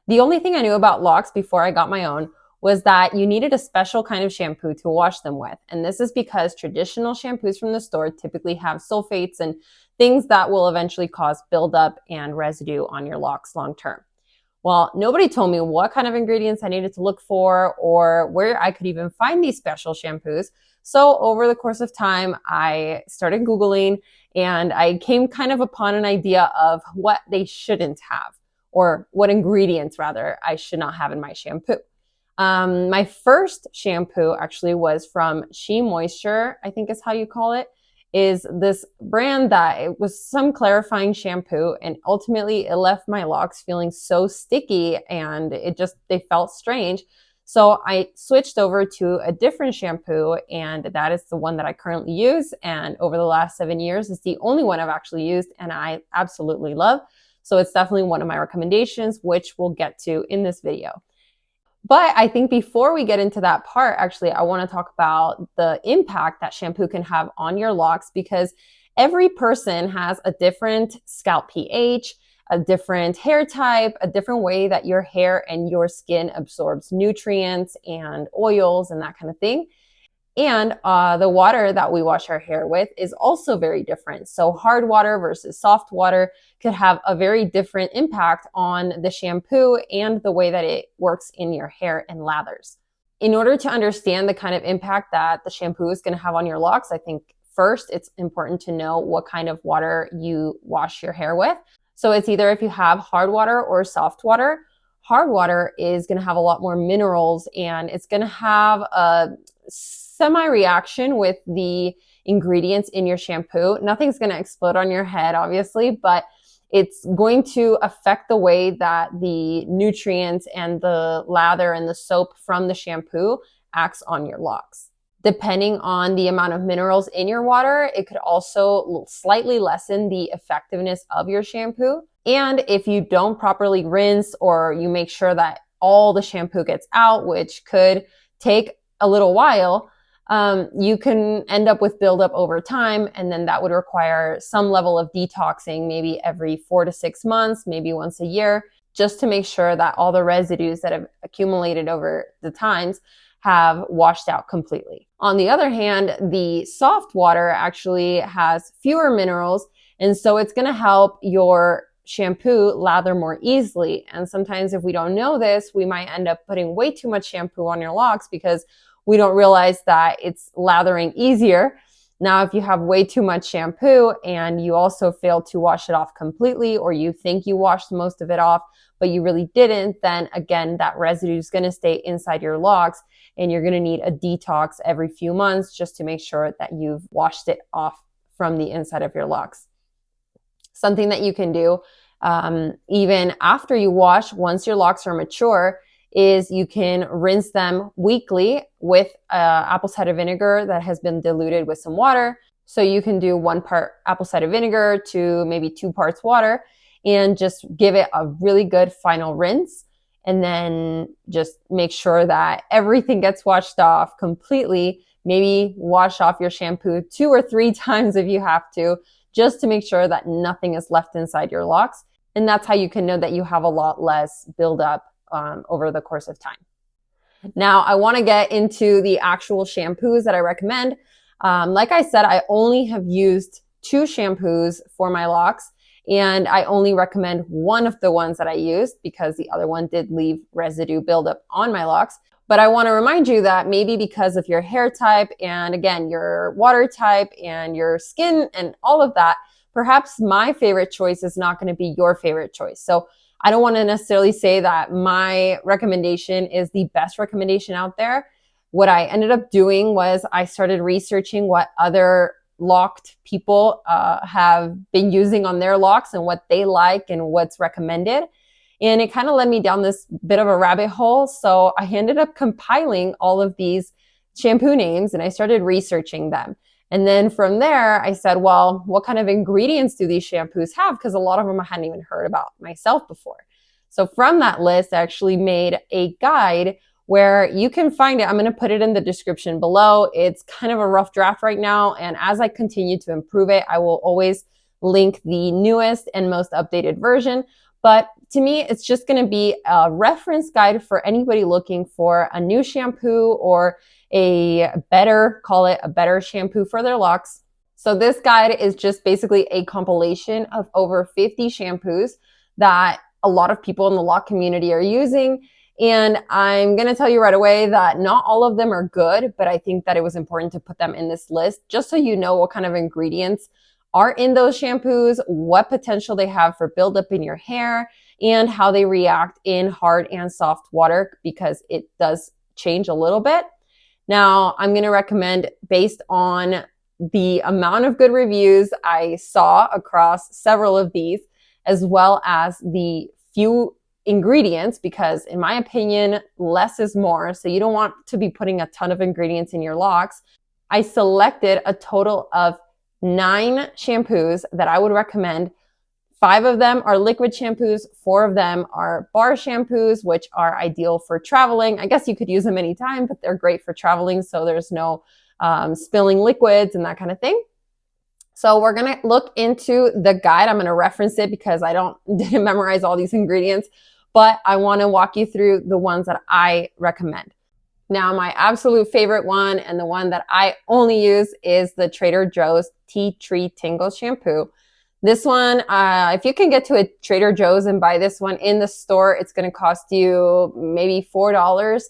The only thing I knew about locks before I got my own was that you needed a special kind of shampoo to wash them with. And this is because traditional shampoos from the store typically have sulfates and things that will eventually cause buildup and residue on your locks long term. Well, nobody told me what kind of ingredients I needed to look for or where I could even find these special shampoos. So over the course of time, I started Googling and I came kind of upon an idea of what they shouldn't have, or what ingredients rather I should not have in my shampoo. My first shampoo actually was from She Moisture, I think is how you call it, is this brand that it was some clarifying shampoo, and ultimately it left my locks feeling so sticky and they felt strange. So I switched over to a different shampoo, and that is the one that I currently use. And over the last 7 years, it's the only one I've actually used and I absolutely love. So it's definitely one of my recommendations, which we'll get to in this video. But I think before we get into that part, actually, I want to talk about the impact that shampoo can have on your locks, because every person has a different scalp pH, a different hair type, a different way that your hair and your skin absorbs nutrients and oils and that kind of thing. And the water that we wash our hair with is also very different. So hard water versus soft water could have a very different impact on the shampoo and the way that it works in your hair and lathers. In order to understand the kind of impact that the shampoo is going to have on your locks, I think first it's important to know what kind of water you wash your hair with. So it's either if you have hard water or soft water. Hard water is going to have a lot more minerals, and it's going to have a semi-reaction with the ingredients in your shampoo. Nothing's going to explode on your head, obviously, but it's going to affect the way that the nutrients and the lather and the soap from the shampoo acts on your locks. Depending on the amount of minerals in your water, it could also slightly lessen the effectiveness of your shampoo. And if you don't properly rinse, or you make sure that all the shampoo gets out, which could take a little while, you can end up with buildup over time. And then that would require some level of detoxing, maybe every 4 to 6 months, maybe once a year, just to make sure that all the residues that have accumulated over the times have washed out completely. On the other hand, the soft water actually has fewer minerals, and so it's going to help your shampoo lather more easily. And sometimes if we don't know this, we might end up putting way too much shampoo on your locks because we don't realize that it's lathering easier. Now, if you have way too much shampoo and you also fail to wash it off completely, or you think you washed most of it off, but you really didn't, then again, that residue is going to stay inside your locks, and you're going to need a detox every few months just to make sure that you've washed it off from the inside of your locks. Something that you can do even after you wash, once your locks are mature, is you can rinse them weekly with apple cider vinegar that has been diluted with some water. So you can do 1 part apple cider vinegar to maybe 2 parts water, and just give it a really good final rinse. And then just make sure that everything gets washed off completely. Maybe wash off your shampoo 2 or 3 times if you have to, just to make sure that nothing is left inside your locks. And that's how you can know that you have a lot less buildup over the course of time. Now, I want to get into the actual shampoos that I recommend. Like I said, I only have used 2 shampoos for my locks, and I only recommend one of the ones that I used because the other one did leave residue buildup on my locks. But I want to remind you that maybe because of your hair type, and again, your water type and your skin and all of that, perhaps my favorite choice is not going to be your favorite choice. So I don't want to necessarily say that my recommendation is the best recommendation out there. What I ended up doing was I started researching what other locked people have been using on their locks and what they like and what's recommended. And it kind of led me down this bit of a rabbit hole. So I ended up compiling all of these shampoo names and I started researching them. And then from there, I said, well, what kind of ingredients do these shampoos have? Because a lot of them I hadn't even heard about myself before. So from that list, I actually made a guide where you can find it. I'm going to put it in the description below. It's kind of a rough draft right now. And as I continue to improve it, I will always link the newest and most updated version. But to me, it's just going to be a reference guide for anybody looking for a new shampoo or call it a better shampoo for their locks. So this guide is just basically a compilation of over 50 shampoos that a lot of people in the lock community are using. And I'm going to tell you right away that not all of them are good, but I think that it was important to put them in this list just so you know what kind of ingredients are in those shampoos, what potential they have for buildup in your hair, and how they react in hard and soft water, because it does change a little bit. Now, I'm going to recommend, based on the amount of good reviews I saw across several of these, as well as the few ingredients, because in my opinion, less is more. So you don't want to be putting a ton of ingredients in your locks. I selected a total of 9 shampoos that I would recommend. 5 of them are liquid shampoos. 4 of them are bar shampoos, which are ideal for traveling. I guess you could use them anytime, but they're great for traveling, so there's no spilling liquids and that kind of thing. So we're going to look into the guide. I'm going to reference it because I didn't memorize all these ingredients, but I want to walk you through the ones that I recommend. Now, my absolute favorite one, and the one that I only use, is the Trader Joe's Tea Tree Tingle Shampoo. This one, if you can get to a Trader Joe's and buy this one in the store, it's going to cost you maybe $4.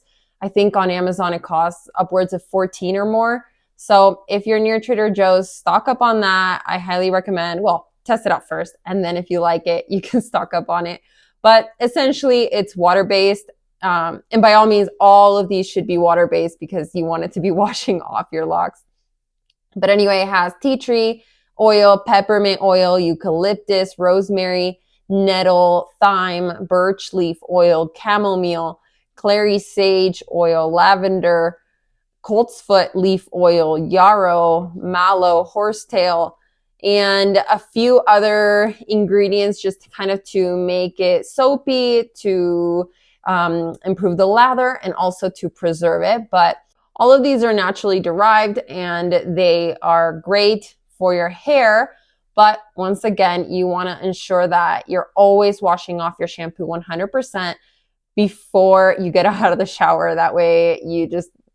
I think on Amazon it costs upwards of $14 or more. So if you're near Trader Joe's, stock up on that. I highly recommend, well, test it out first, and then if you like it, you can stock up on it. But essentially, it's water-based. And by all means, all of these should be water-based because you want it to be washing off your locks. But anyway, it has tea tree oil, peppermint oil, eucalyptus, rosemary, nettle, thyme, birch leaf oil, chamomile, clary sage oil, lavender, coltsfoot leaf oil, yarrow, mallow, horsetail, and a few other ingredients just kind of to make it soapy, to improve the lather, and also to preserve it. But all of these are naturally derived and they are great for your hair. But once again, you want to ensure that you're always washing off your shampoo 100% before you get out of the shower. That way you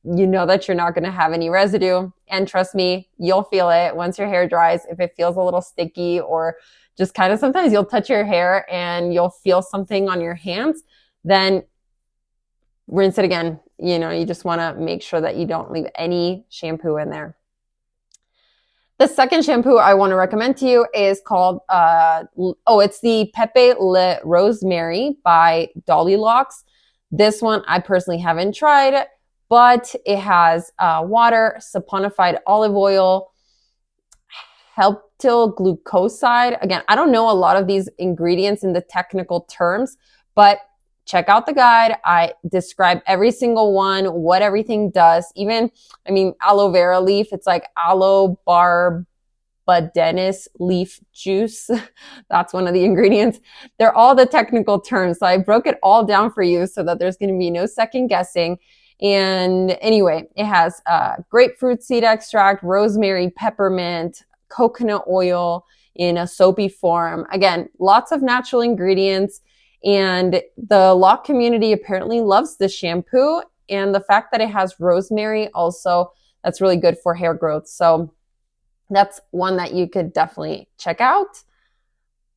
know that you're not going to have any residue. And trust me, you'll feel it once your hair dries. If it feels a little sticky, or just kind of sometimes you'll touch your hair and you'll feel something on your hands, then rinse it again. You just want to make sure that you don't leave any shampoo in there. The second shampoo I want to recommend to you is called, it's the Pepe Le Rosemary by Dreadlock. This one I personally haven't tried, but it has water, saponified olive oil, helptyl glucoside. Again, I don't know a lot of these ingredients in the technical terms, but check out the guide. I describe every single one, what everything does. Aloe vera leaf, it's like aloe barbadensis leaf juice. That's one of the ingredients. They're all the technical terms. So I broke it all down for you so that there's going to be no second guessing. And anyway, it has grapefruit seed extract, rosemary, peppermint, coconut oil in a soapy form. Again, lots of natural ingredients. And the lock community apparently loves this shampoo. And the fact that it has rosemary also, that's really good for hair growth. So that's one that you could definitely check out.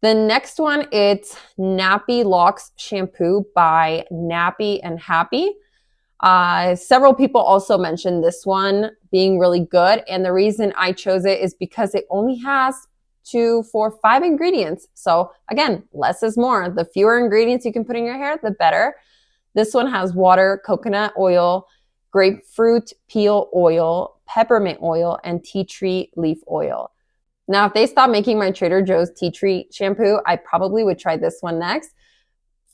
The next one, it's Nappy Locks Shampoo by Nappy and Happy. Several people also mentioned this one being really good. And the reason I chose it is because it only has 2, 4, 5 ingredients. So again, less is more. The fewer ingredients you can put in your hair, the better. This one has water, coconut oil, grapefruit peel oil, peppermint oil, and tea tree leaf oil. Now, if they stop making my Trader Joe's tea tree shampoo, I probably would try this one next.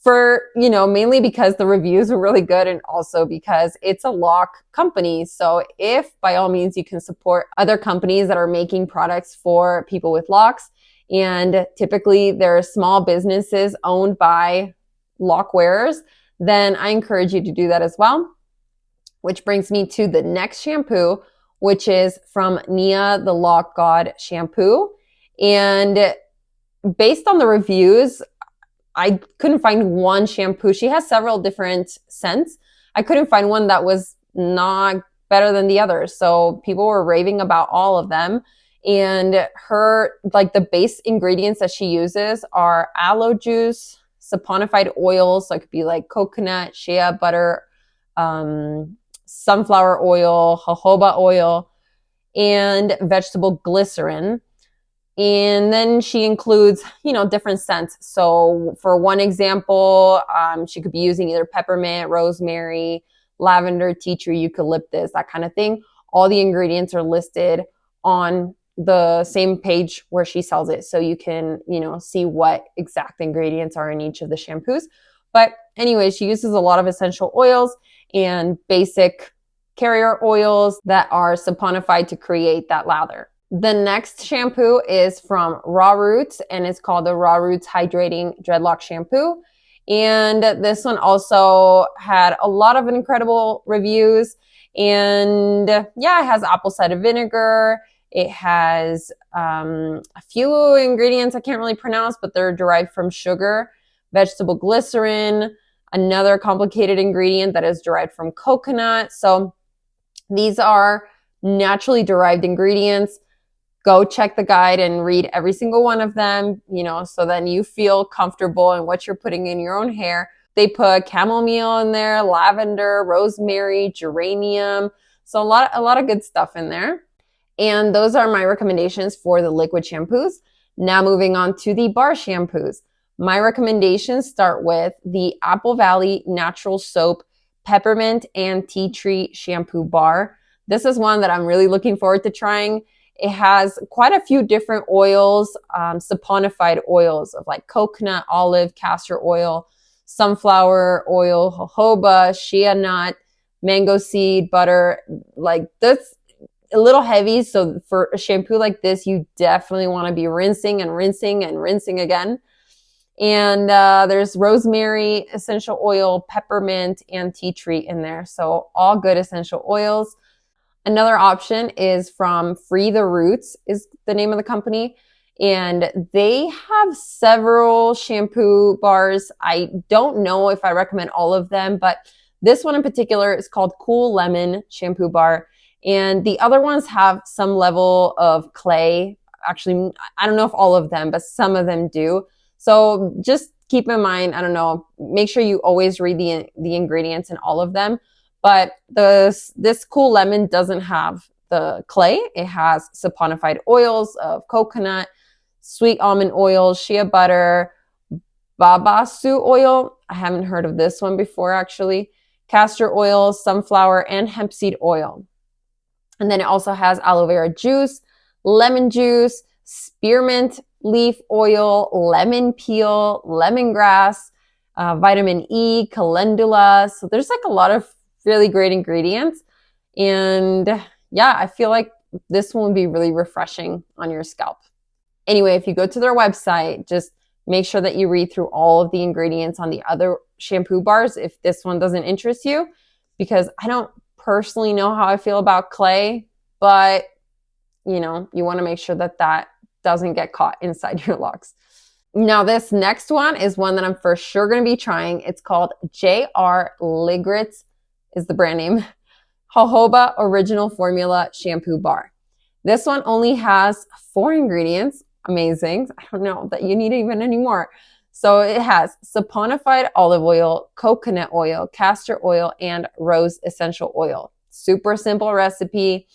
Mainly because the reviews were really good, and also because it's a lock company. So if by all means you can support other companies that are making products for people with locks, and typically they're small businesses owned by lock wearers, then I encourage you to do that as well. Which brings me to the next shampoo, which is from Nia the Lock God Shampoo. And based on the reviews, I couldn't find one shampoo. She has several different scents. I couldn't find one that was not better than the others. So people were raving about all of them. And her, like the base ingredients that she uses are aloe juice, saponified oils. So it could be like coconut, shea butter, sunflower oil, jojoba oil, and vegetable glycerin. And then she includes, different scents. So for one example, she could be using either peppermint, rosemary, lavender, tea tree, eucalyptus, that kind of thing. All the ingredients are listed on the same page where she sells it. So you can, see what exact ingredients are in each of the shampoos. But anyway, she uses a lot of essential oils and basic carrier oils that are saponified to create that lather. The next shampoo is from Raw Roots, and it's called the Raw Roots Hydrating Dreadlock Shampoo. And this one also had a lot of incredible reviews. And yeah, it has apple cider vinegar. It has a few ingredients I can't really pronounce, but they're derived from sugar, vegetable glycerin, another complicated ingredient that is derived from coconut. So these are naturally derived ingredients. Go check the guide and read every single one of them, so then you feel comfortable in what you're putting in your own hair. They put chamomile in there, lavender, rosemary, geranium. So a lot of good stuff in there. And those are my recommendations for the liquid shampoos. Now moving on to the bar shampoos. My recommendations start with the Apple Valley Natural Soap Peppermint and Tea Tree Shampoo Bar. This is one that I'm really looking forward to trying. It has quite a few different oils, saponified oils of like coconut, olive, castor oil, sunflower oil, jojoba, shea nut, mango seed, butter. Like that's a little heavy. So for a shampoo like this, you definitely want to be rinsing and rinsing and rinsing again. And there's rosemary, essential oil, peppermint, and tea tree in there. So all good essential oils. Another option is from Free the Roots is the name of the company. And they have several shampoo bars. I don't know if I recommend all of them, but this one in particular is called Cool Lemon Shampoo Bar. And the other ones have some level of clay. Actually, I don't know if all of them, but some of them do. So just keep in mind, make sure you always read the ingredients in all of them. But this Cool Lemon doesn't have the clay. It has saponified oils of coconut, sweet almond oil, shea butter, babasu oil. I haven't heard of this one before, actually. Castor oil, sunflower, and hemp seed oil. And then it also has aloe vera juice, lemon juice, spearmint leaf oil, lemon peel, lemongrass, vitamin E, calendula. So there's like a lot of really great ingredients. And yeah, I feel like this one would be really refreshing on your scalp. Anyway, if you go to their website, just make sure that you read through all of the ingredients on the other shampoo bars if this one doesn't interest you, because I don't personally know how I feel about clay, but you want to make sure that doesn't get caught inside your locks. Now, this next one is one that I'm for sure going to be trying. It's called J.R. Ligritz is the brand name. Jojoba Original Formula Shampoo Bar. This one only has 4 ingredients. Amazing. I don't know that you need even any more. So it has saponified olive oil, coconut oil, castor oil, and rose essential oil. Super simple recipe.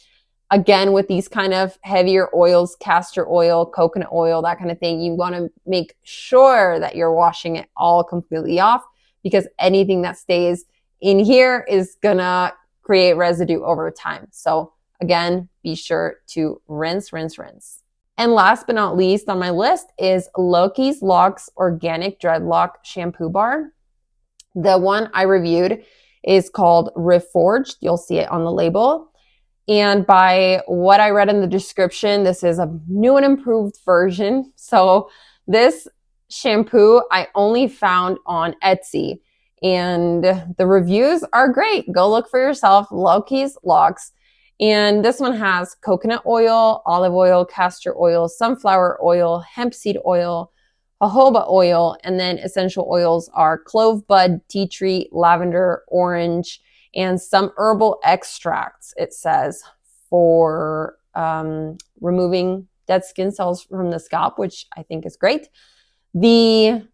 Again, with these kind of heavier oils, castor oil, coconut oil, that kind of thing, you want to make sure that you're washing it all completely off, because anything that stays in here is gonna create residue over time. So again, be sure to rinse, rinse, rinse. And last but not least on my list is locs Organic Dreadlock Shampoo Bar. The one I reviewed is called Reforged. You'll see it on the label. And by what I read in the description, this is a new and improved version. So this shampoo I only found on Etsy, and the reviews are great. Go look for yourself, locs. And this one has coconut oil, olive oil, castor oil, sunflower oil, hemp seed oil, jojoba oil, and then essential oils are clove bud, tea tree, lavender, orange, and some herbal extracts, it says, for removing dead skin cells from the scalp, which I think is great. The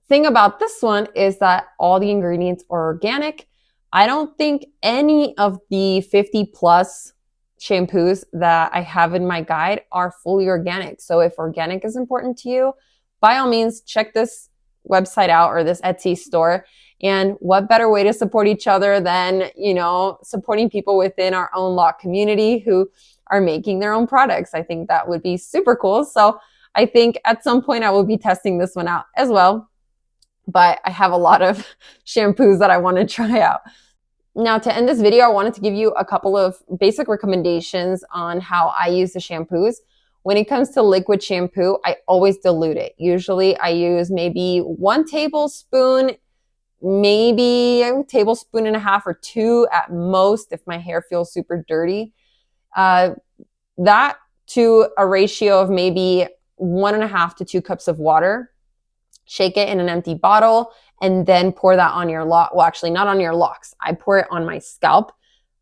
thing about this one is that all the ingredients are organic. I don't think any of the 50 plus shampoos that I have in my guide are fully organic. So if organic is important to you, by all means, check this website out or this Etsy store. And what better way to support each other than, you know, supporting people within our own lock community who are making their own products. I think that would be super cool. So I think at some point I will be testing this one out as well. But I have a lot of shampoos that I want to try out. Now, to end this video, I wanted to give you a couple of basic recommendations on how I use the shampoos. When it comes to liquid shampoo, I always dilute it. Usually I use maybe 1 tablespoon, maybe a tablespoon and a half or 2 at most if my hair feels super dirty. That to a ratio of maybe 1.5 to 2 cups of water. Shake it in an empty bottle and then pour that on your lock. Well, actually not on your locks. I pour it on my scalp.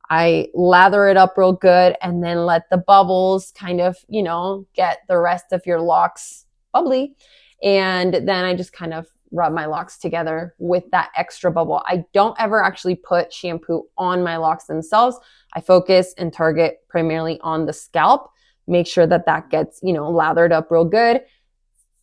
I lather it up real good and then let the bubbles kind of, you know, get the rest of your locks bubbly. And then I just kind of rub my locks together with that extra bubble. I don't ever actually put shampoo on my locks themselves. I focus and target primarily on the scalp. Make sure that that gets, you know, lathered up real good.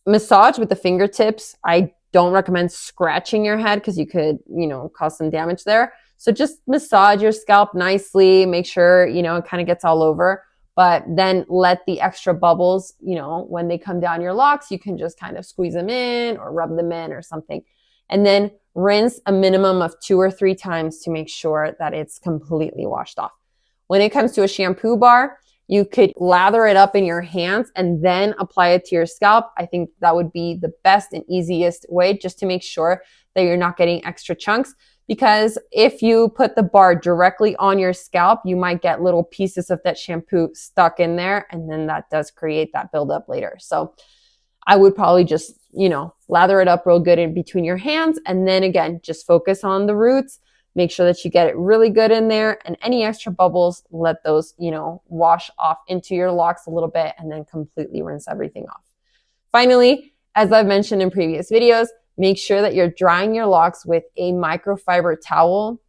Massage with the fingertips. I don't recommend scratching your head because you could, you know, cause some damage there. So just massage your scalp nicely, make sure, you know, it kind of gets all over, but then let the extra bubbles, you know, when they come down your locks, you can just kind of squeeze them in or rub them in or something. And then rinse a minimum of 2 or 3 times to make sure that it's completely washed off. When it comes to a shampoo bar, you could lather it up in your hands and then apply it to your scalp. I think that would be the best and easiest way just to make sure that you're not getting extra chunks. Because if you put the bar directly on your scalp, you might get little pieces of that shampoo stuck in there. And then that does create that buildup later. So I would probably just, you know, lather it up real good in between your hands. And then again, just focus on the roots. Make sure that you get it really good in there, and any extra bubbles, let those, you know, wash off into your locks a little bit and then completely rinse everything off. Finally, as I've mentioned in previous videos, make sure that you're drying your locks with a microfiber towel.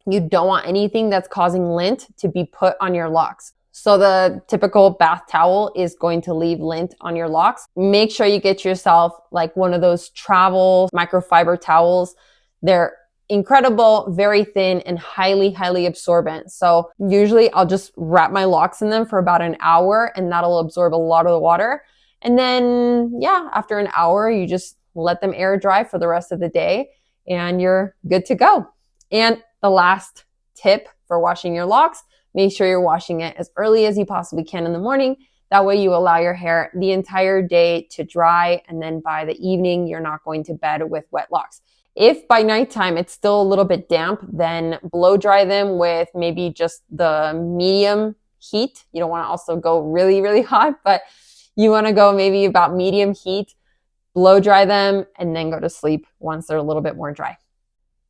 You don't want anything that's causing lint to be put on your locks. So the typical bath towel is going to leave lint on your locks. Make sure you get yourself like one of those travel microfiber towels. They're incredible, very thin, and highly absorbent. So usually I'll just wrap my locks in them for about an hour and that'll absorb a lot of the water. And then, yeah, after an hour, you just let them air dry for the rest of the day and you're good to go. And the last tip for washing your locks, make sure you're washing it as early as you possibly can in the morning. That way you allow your hair the entire day to dry, and then by the evening, you're not going to bed with wet locks. If by nighttime it's still a little bit damp, then blow dry them with maybe just the medium heat. You don't want to also go really hot, but you want to go maybe about medium heat, blow dry them, and then go to sleep once they're a little bit more dry.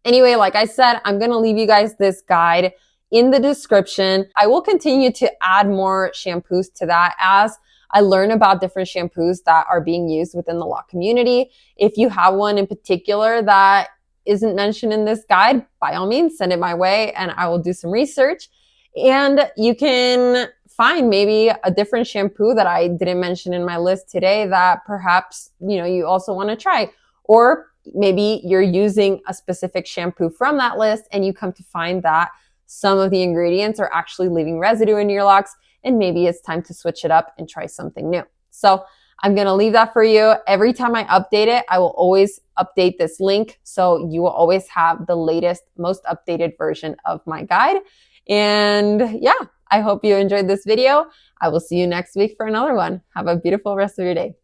Anyway, like I said, I'm going to leave you guys this guide in the description. I will continue to add more shampoos to that as I learn about different shampoos that are being used within the lock community. If you have one in particular that isn't mentioned in this guide, by all means, send it my way and I will do some research. And you can find maybe a different shampoo that I didn't mention in my list today that perhaps, you know, you also want to try. Or maybe you're using a specific shampoo from that list and you come to find that some of the ingredients are actually leaving residue in your locks, and maybe it's time to switch it up and try something new. So I'm going to leave that for you. Every time I update it, I will always update this link. So you will always have the latest, most updated version of my guide. And yeah, I hope you enjoyed this video. I will see you next week for another one. Have a beautiful rest of your day.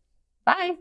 Bye.